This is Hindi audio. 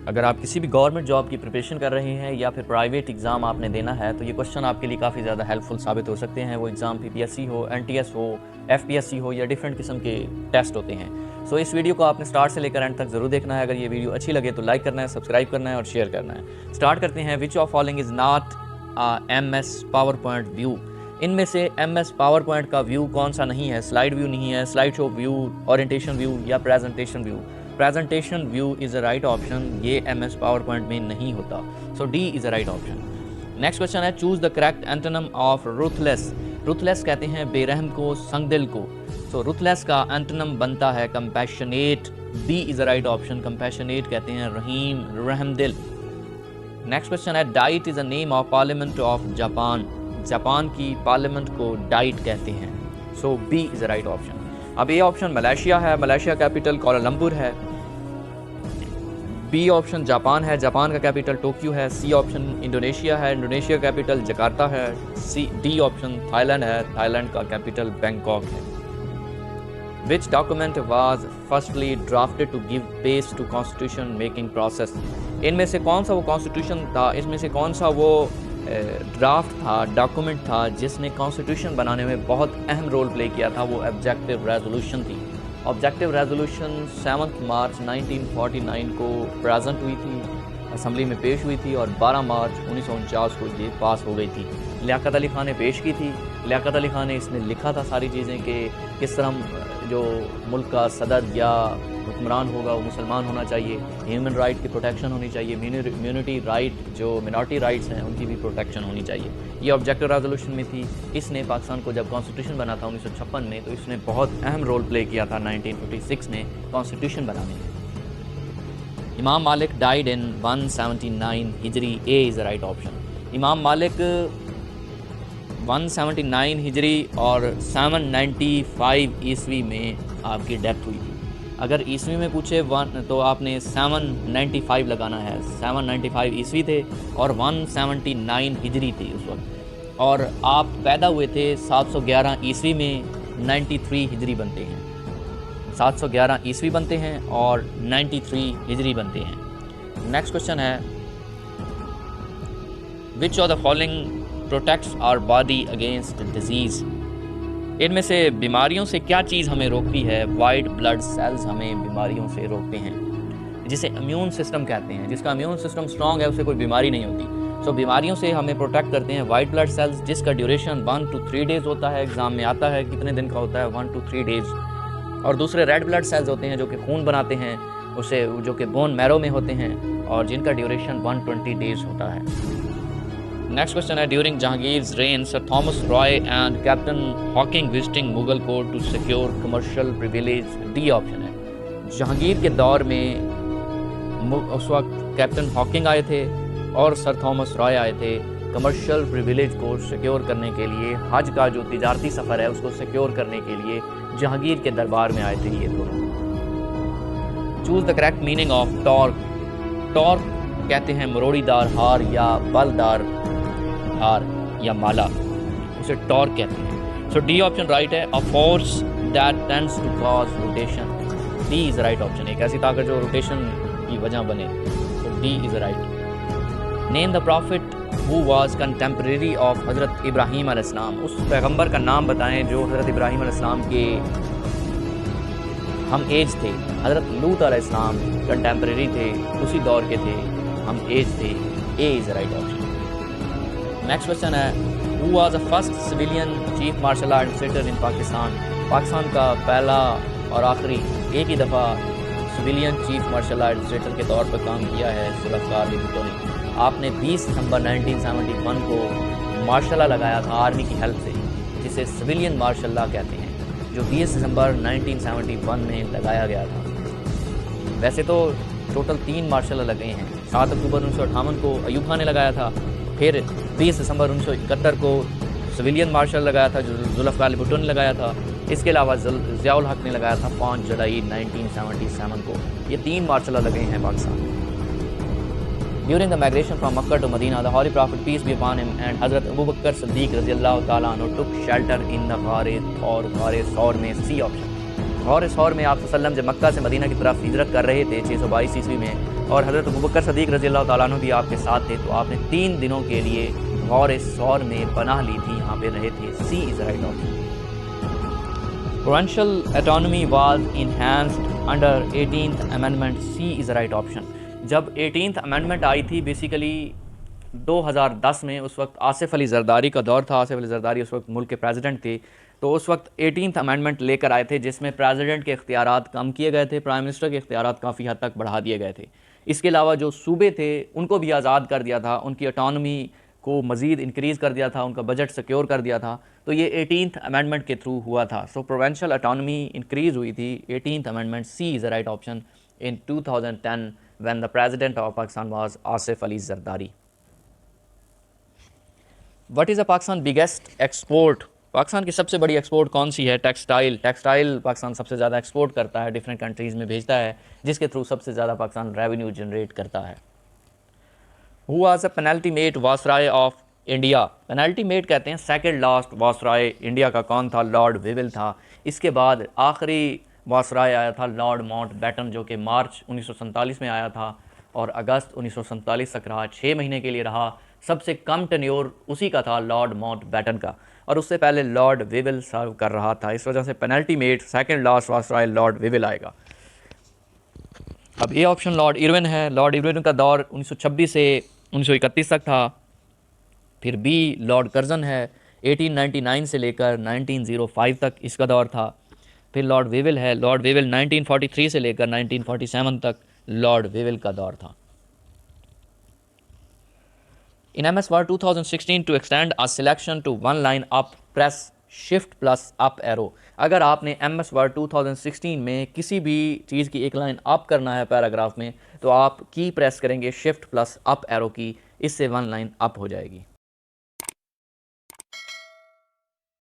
अगर आप किसी भी गवर्नमेंट जॉब की प्रिपरेशन कर रहे हैं या फिर प्राइवेट एग्ज़ाम आपने देना है तो ये क्वेश्चन आपके लिए काफ़ी ज़्यादा हेल्पफुल साबित हो सकते हैं। वो एग्ज़ाम पीपीएससी हो, एनटीएस हो, एफपीएससी हो या डिफरेंट किस्म के टेस्ट होते हैं। सो इस वीडियो को आपने स्टार्ट से लेकर एंड तक ज़रूर देखना है। अगर ये वीडियो अच्छी लगे तो लाइक करना है, सब्सक्राइब करना है और शेयर करना है। स्टार्ट करते हैं। Which of following is not MS PowerPoint view. इनमें से एमएस पावर पॉइंट का व्यू कौन सा नहीं है? स्लाइड व्यू नहीं है, slide show view, orientation view या presentation view. Presentation view is a right option. ये एमएस पावर पॉइंट में नहीं होता। So D is a right option. Next question है, choose the correct antonym of ruthless. Ruthless कहते हैं बेरहम को, संगदिल को। सो रूथलेस का एंटोनिम बनता है compassionate. B is a right option. Compassionate कहते हैं रहीम, रहमदिल। नेक्स्ट क्वेश्चन है, diet is a name of parliament of Japan. Japan की पार्लियामेंट को डाइट कहते हैं। So B is a right option. अब ए ऑप्शन मलेशिया है, मलेशिया कैपिटल कोलालंपुर है। बी ऑप्शन जापान है, जापान का कैपिटल टोक्यो है। सी ऑप्शन इंडोनेशिया है, इंडोनेशिया कैपिटल जकार्ता है। डी ऑप्शन थाईलैंड है, थाईलैंड का कैपिटल बैंकॉक है। Which document was firstly drafted to give base to constitution making process. इनमें से कौन सा वो कॉन्स्टिट्यूशन था, इसमें से कौन सा वो ड्राफ्ट था, डॉक्यूमेंट था जिसने कॉन्स्टिट्यूशन बनाने में बहुत अहम रोल प्ले किया था? वो ऑब्जेक्टिव रेजोल्यूशन थी। ऑब्जेक्टिव रेजोल्यूशन 7 मार्च 1949 को प्रेजेंट हुई थी, असम्बली में पेश हुई थी और 12 मार्च 1949 को ये पास हो गई थी। लियाकत अली खान ने पेश की थी। लियाकत अली खान ने इसमें लिखा था सारी चीज़ें कि किस तरह जो मुल्क का सदर या हुक्मरान होगा वो मुसलमान होना चाहिए, ह्यूमन राइट की प्रोटेक्शन होनी चाहिए, इम्यूनिटी राइट, जो मिनॉरिटी राइट्स हैं उनकी भी प्रोटेक्शन होनी चाहिए। ये ऑब्जेक्टिव रेजोल्यूशन में थी। इसने पाकिस्तान को जब कॉन्स्टिट्यूशन बना था 1956 में, तो इसने बहुत अहम रोल प्ले किया था 1956 में कॉन्स्टिट्यूशन बनाने में। इमाम मालिक died in 179 Hijri. A is the right option. इमाम मालिक 179 हिजरी और 795 ईस्वी में आपकी डेथ हुई थी। अगर ईस्वी में पूछे तो आपने 795 लगाना है। 795 ईस्वी थे और 179 हिजरी थी उस वक्त, और आप पैदा हुए थे 711 ईस्वी में। 93 हिजरी बनते हैं। 711 ईस्वी बनते हैं और 93 हिजरी बनते हैं। नेक्स्ट क्वेश्चन है, which of the following protects our body against disease. इनमें से बीमारियों से क्या चीज़ हमें रोकती है? वाइट ब्लड सेल्स हमें बीमारियों से रोकते हैं, जिसे इम्यून सिस्टम कहते हैं। जिसका इम्यून सिस्टम स्ट्रॉन्ग है उसे कोई बीमारी नहीं होती। सो बीमारियों से हमें प्रोटेक्ट करते हैं वाइट ब्लड सेल्स, जिसका ड्यूरेशन 1 to 3 डेज़ होता है। एग्ज़ाम में आता है कितने दिन का होता है, 1 to 3 डेज़। और दूसरे रेड ब्लड सेल्स होते हैं जो कि खून बनाते हैं, उसे जो कि बोन मैरो में होते हैं और जिनका ड्यूरेशन 120 डेज़ होता है। नेक्स्ट क्वेश्चन है, during Jahangir's reign sir Thomas Roy and captain Hawking visiting Mughal court to secure commercial privilege. D option है। जहांगीर के दौर में उस वक्त कैप्टन हॉकिंग आए थे और सर थॉमस रॉय आए थे कमर्शियल प्रिविलेज को सिक्योर करने के लिए। हज का जो तिजारती सफ़र है उसको सिक्योर करने के लिए जहांगीर के दरबार में आए थे ये दोनों। Choose the correct meaning of torque. Torque कहते हैं मरोड़ीदार हार या बलदार हार या माला, उसे टॉर्क कहते हैं। सो डी ऑप्शन राइट है। A force that tends to cause rotation. D is right option. एक ऐसी ताकत जो रोटेशन की वजह बने। So D is right. Name the prophet who was contemporary of Hazrat Ibrahim अलैहिस्सलाम। उस पैगंबर का नाम बताएं जो हज़रत इब्राहीम अलैहिस्सलाम के हम एज थे। हज़रत लूत अलैहिस्सलाम कंटेम्प्रेरी थे, उसी दौर के थे, हम एज थे। A is right option. Next question है, who was the first civilian chief martial administrator in Pakistan. Pakistan का पहला और आखिरी एक ही दफ़ा सिविलियन चीफ मार्शल एडमिनिस्ट्रेटर के तौर पर काम किया है जुल्फ़िकार अली भुट्टो ने। आपने 20 दिसंबर 1971 को मार्शल लॉ लगाया था आर्मी की हेल्प से, जिसे सिविलियन मार्शल लॉ कहते हैं, जो 20 दिसंबर 1971 में लगाया गया था। वैसे तो टोटल 3 मार्शल लॉ लगे हैं। 7 अक्टूबर 1958 को अयूब खान ने लगाया था, फिर 20 दिसंबर 1971 को सिविलियन मार्शल लगाया था जो जुल्फ़िकार अली भुट्टो ने लगाया था। इसके अलावा ज़ियाउल हक ने लगाया था 5 जुलाई 1977 को। ये 3 मार्शल लॉ लगे हैं पाकिस्तान में। During the migration from Mecca to Medina, the holy prophet peace be upon him and Hazrat Abu बकर सिद्दीक रज़ियल्लाहु ताला अन्हु टुक शेल्टर इन द गारे और गारे सौर में। C option. गौर सौर में आप वसल्लम जब मक्का से मदीना की तरफ हिजरत कर रहे थे 622 ईस्वी में, और हज़रत अबू बकर सदीक रज़ी अल्लाह तआला अन्हु भी आपके साथ थे, तो आपने 3 दिनों के लिए गौर सौर में पनाह ली थी, यहाँ पे रहे थे। C is right option. Provincial autonomy was enhanced under 18th amendment. C is right option. जब 18th अमेंडमेंट आई थी बेसिकली 2010 में, उस वक्त आसिफ अली जरदारी का दौर था। आसिफ अली जरदारी उस वक्त मुल्क के प्रेसिडेंट थे, तो उस वक्त 18th अमेंडमेंट लेकर आए थे, जिसमें प्रेसिडेंट के इख्तियारात कम किए गए थे, प्राइम मिनिस्टर के इख्तियारात काफ़ी हद तक बढ़ा दिए गए थे। इसके अलावा जो सूबे थे उनको भी आज़ाद कर दिया था, उनकी ऑटोनॉमी को मज़ीद इंक्रीज़ कर दिया था, उनका बजट सिक्योर कर दिया था। तो ये 18th अमेंडमेंट के थ्रू हुआ था। सो प्रोविंशियल ऑटोनॉमी इंक्रीज़ हुई थी, 18th amendment. C is the right option in 2010 when the president of Pakistan was Asif Ali Zardari. What is the Pakistan biggest export? Pakistan की सबसे बड़ी एक्सपोर्ट कौन सी है? टेक्सटाइल। टेक्सटाइल पाकिस्तान सबसे ज़्यादा एक्सपोर्ट करता है, डिफरेंट कंट्रीज़ में भेजता है, जिसके थ्रू सबसे ज़्यादा पाकिस्तान रेवेन्यू जनरेट करता है। Who was a penultimate viceroy of India? Penultimate कहते हैं सेकंड लास्ट वासराय इंडिया का कौन था? लॉर्ड विविल था। इसके बाद आखिरी वासराय आया था लॉर्ड माउंटबेटन, जो कि मार्च 1947 में आया था और अगस्त 1947 तक रहा, 6 महीने के लिए रहा। सबसे कम टेन्योर उसी का था, लॉर्ड माउंटबेटन का, और उससे पहले लॉर्ड विविल सर्व कर रहा था। इस वजह से penultimate second last viceroy Lord Wavell आएगा। अब ए ऑप्शन लॉर्ड इरविन है। लॉर्ड इरविन का दौर 1926 से 1931 तक था। फिर बी लॉर्ड कर्जन है, 1899 से लेकर 1905 तक इसका दौर था। फिर लॉर्ड विविल है। लॉर्ड विविल 1943 से लेकर 1947 तक लॉर्ड विविल का दौर था। In MS Word 2016 to extend a selection to one line up, press Shift plus up arrow। अगर आपने MS Word 2016 में किसी भी चीज़ की एक लाइन अप करना है पैराग्राफ में, तो आप की प्रेस करेंगे Shift plus up arrow की, इससे वन लाइन अप हो जाएगी।